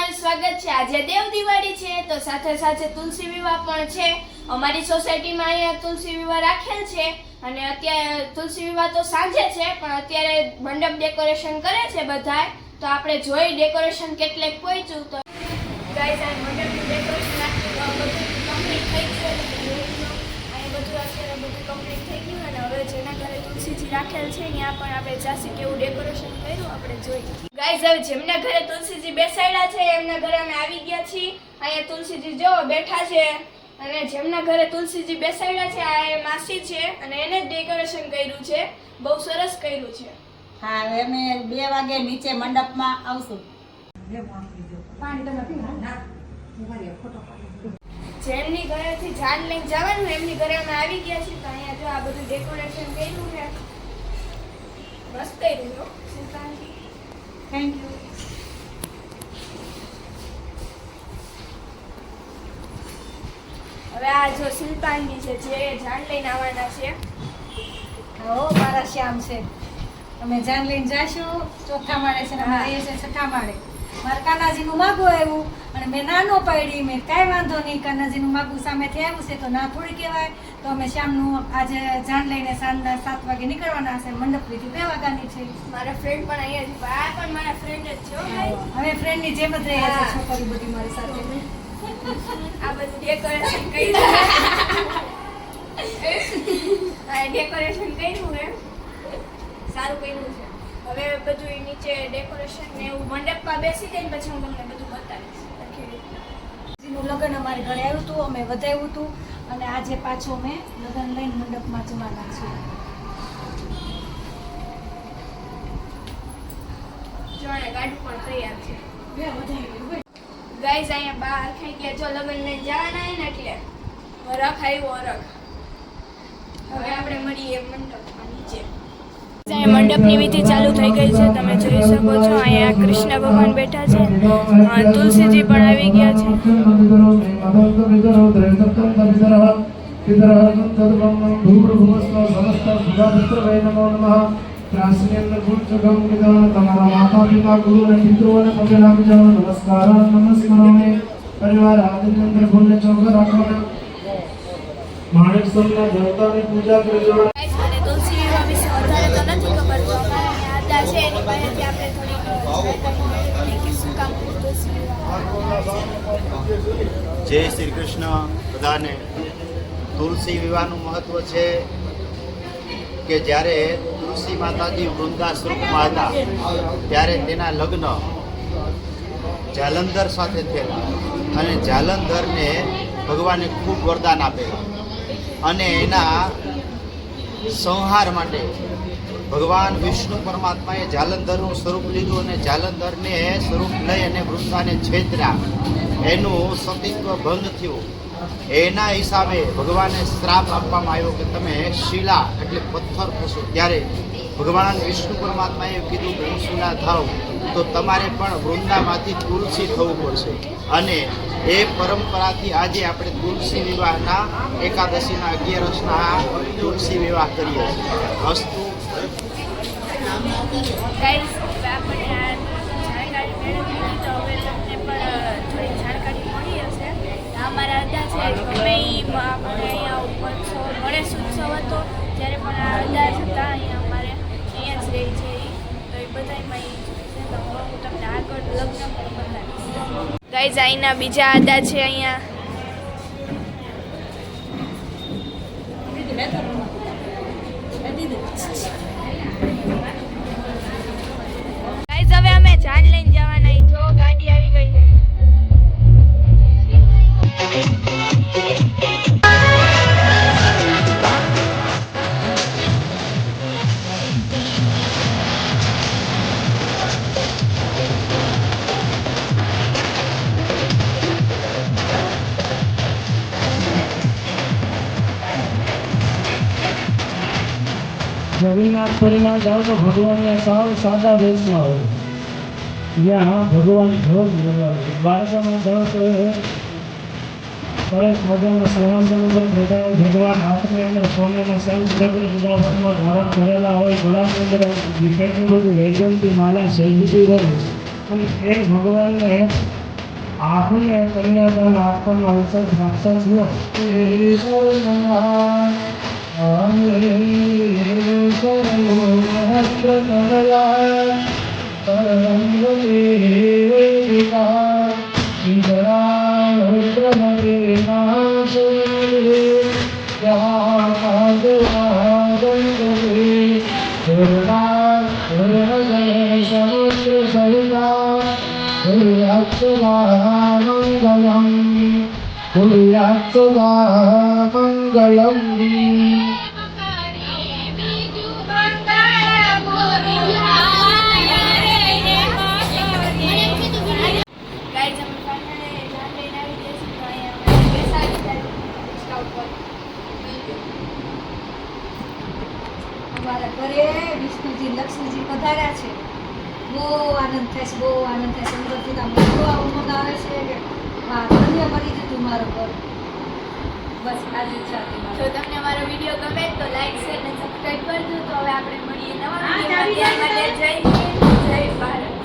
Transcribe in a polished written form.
તમારું સ્વાગત છે। આજે દેવ દિવાળી છે તો સાથે સાથે તુલસી વિવાહ પણ છે। અમારી સોસાયટીમાં અહીંયા તુલસી વિવાહ રાખેલ છે અને અત્યારે તુલસી વિવાહ તો સાંજે છે પણ અત્યારે મંડપ ડેકોરેશન કરે છે બધાય। તો આપણે જોઈ ડેકોરેશન કેટલેક પહોંચ્યું। તો ગાઈસ આ મંડપનું ડેકોરેશન આખું બધું કમ્પ્લીટ થઈ ગયું છે। અહીંયા બધું અત્યારે બધું કમ્પ્લીટ થઈ ગયું અને હવે જેના ઘરે તુલસીજી રાખેલ છે ત્યાં પણ આપણે જાસી કેવું ડેકોરેશન કર્યું આપણે જોઈ। ગાઈસ હવે જેમના ઘરે તુલસીજી બેસાડ્યા છે એમના ઘરે અમે આવી ગયા છીએ। અહીંયા તુલસીજી જો બેઠા છે અને જેમના ઘરે તુલસીજી બેસાડ્યા છે આ એ માસી છે અને એને જ ડેકોરેશન કર્યું છે। બહુ સરસ કર્યું છે। હા અમે 2 વાગે નીચે મંડપમાં આવશું। જેમની ઘરેથી જાન લઈને જવાનું એમની ઘરે અમે આવી ગયા છીએ। તો અહીંયા જો આ બધું ડેકોરેશન કર્યું છે મસ્ત કર્યું છે સુલતાનજી। Thank you. હવે આ જો સુલતાનજી છે જે જાન લઈને આવવાના છે। હો મારા શ્યામ છે। અમે જાન લઈને જાશું ચોથા માળે છે ને અમે રહીએ છીએ છઠ્ઠા માળે। મારા કાનાજીનું માગું આવ્યું અને મેં નાનો પાડી। મેં કાંઈ વાંધો નહીં, કાનાજીનું માગું સામેથી આવ્યું છે તો ના થોડી કહેવાય। તો અમે શ્યામનું આજે જાન લઈને સાંજના 7 વાગે નીકળવાના છે। મંડપ વિધિ 2 વાગ્યાની છે। મારા ફ્રેન્ડ પણ અહીંયા છે। આ પણ મારા ફ્રેન્ડ જ છે હો ભાઈ। અમે ફ્રેન્ડની જેમ જ રહીએ છીએ છોકરી બધી મારી સાથે। આ બધું ડેકોરેશન કર્યું આ ડેકોરેશન કર્યું હે સારું કર્યું છે। હવે બધું નીચે ડેકોરેશન ને એવું મંડપમાં બેસી જઈને પછી હું તમને બધું બતાવીશ। નું લગ્ન અમારે ઘરે આવ્યું હતું, અમે વધાવ્યું હતું અને આજે પાછું અમે લગ્ન લઈને મંડપમાં જવાના છીએ। જોણે ગાડું પણ તૈયાર છે। ગાઈઝ અહીંયા બહાર ખાઈ ગયા જો લગ્ન લઈને જવાના હે ને એટલે વરખ આવ્યો વરખ। હવે આપણે મળીએ મંડપમાં નીચે। મંડપની વિધિ ચાલુ થઈ ગઈ છે। તમે જોઈ શકો છો અહીંયા કૃષ્ણ ભગવાન બેઠા છે, તુલસીજી પણ આવી ગયા છે। તમારા માતા પિતા ગુરુ અને પિતૃઓને પગે લાગી જાઓ। નમસ્કાર નમસ્કારામી પરિવાર આદિની અંદર ભૂલને ચોખ્ખા રાખવાના। માણેક સોમના દેવતાની પૂજા કરી જાઓ। મને તુલસી વિવાહ વિશે વધારે તો નથી ખબર, તો અમારા અહીંયા આદા છે એની પાસેથી આપણે થોડીક જાણકારી શું કામ તુલસી વિવાહ। જય શ્રી કૃષ્ણ બધાને। તુલસી વિવાહનું મહત્વ છે કે જ્યારે તુલસી માતાજી વૃંદાશ્રમમાં હતા ત્યારે તેના લગ્ન જાલંધર સાથે થયેલા અને જાલંધરને ભગવાને ખૂબ વરદાન આપેલા અને એના સંહાર માટે ભગવાન વિષ્ણુ પરમાત્માએ જાલંધરનું સ્વરૂપ લીધું અને જાલંધરને સ્વરૂપ લઈ અને વૃંદાને છેતર્યા। એનું સતીત્વ ભંગ થયું। એના હિસાબે ભગવાને શ્રાપ આપવામાં આવ્યો કે તમે શિલા એટલે પથ્થર થશો। ત્યારે ભગવાન વિષ્ણુ પરમાત્માએ કીધું કે હું શિલા થાવ તો તમારે પણ વૃંદામાંથી તુલસી થવું પડશે અને એ પરંપરાથી આજે આપણે તુલસી વિવાહના એકાદશીના 11 તુલસી વિવાહ કરીએ છીએ। અસ્તુ ગાઈસ આપણે આ જાણકારી મેળવી તો હવે તમને પણ થોડી જાણકારી મળી હશે। અમારા અદા છે ગમે આપણે અહીંયા ઉત્સવ ગણેશ ઉત્સવ હતો ત્યારે પણ આ અદા હતા અહીંયા અમારે અહીંયા જ રહી છે તો એ બધામાં એ છે। તો હું તમને આગળ લગ્ન પણ બતાવીશ। ગાઈસ અહીંના બીજા અદા છે અહીંયા। ગાઈસ હવે અમે જાન લઈને જવાના છીએ। જો ગાડી આવી ગઈ છે। जगन्नाथपुरीમાં જાઓ તો ભગવાનને સાવ સાદા વેશમાં હોય। જ્યાં ભગવાન ભોગ દ્વારકામાં જાઓ તો સરસ મજાનો સવાંજન ઉપર બેઠા ભગવાન હાથની અંદર સોનેનો સંસ્કૃતિમાં ધારણ કરેલા હોય। ગળાની અંદર કેટલી બધી વૈજયંતી માલા સૈજતી હોય અને એ ભગવાનને આહુને કન્યાદાન આપવાનો અવસર પ્રાપ્ત થયો. મંગલમ ગાઈઝ અમે ફાઇનલી જાન લઈને આવી ગયા છીએ તો અહીંયા અમે બેસાડી દીધા સ્કાઉટ પર. અમારા ઘરે વિષ્ણુજી લક્ષ્મીજી પધાર્યા છે. બહુ આનંદ થાય છે, બહુ આનંદ થાય છે. અંદરથી તો આમ એટલો ઉમંગ આવે છે કે હા ધન્ય કરી દીધું મારું ઘર. બસ આજે જ છે જો મારું. તમને અમારો વિડીયો ગમે તો લાઈક શેર અને સબસ્ક્રાઇબ કરજો. તો હવે આપણે મળીએ નવા વિડીયોમાં. ત્યાર માટે જય હિન્દ, જય ભારત.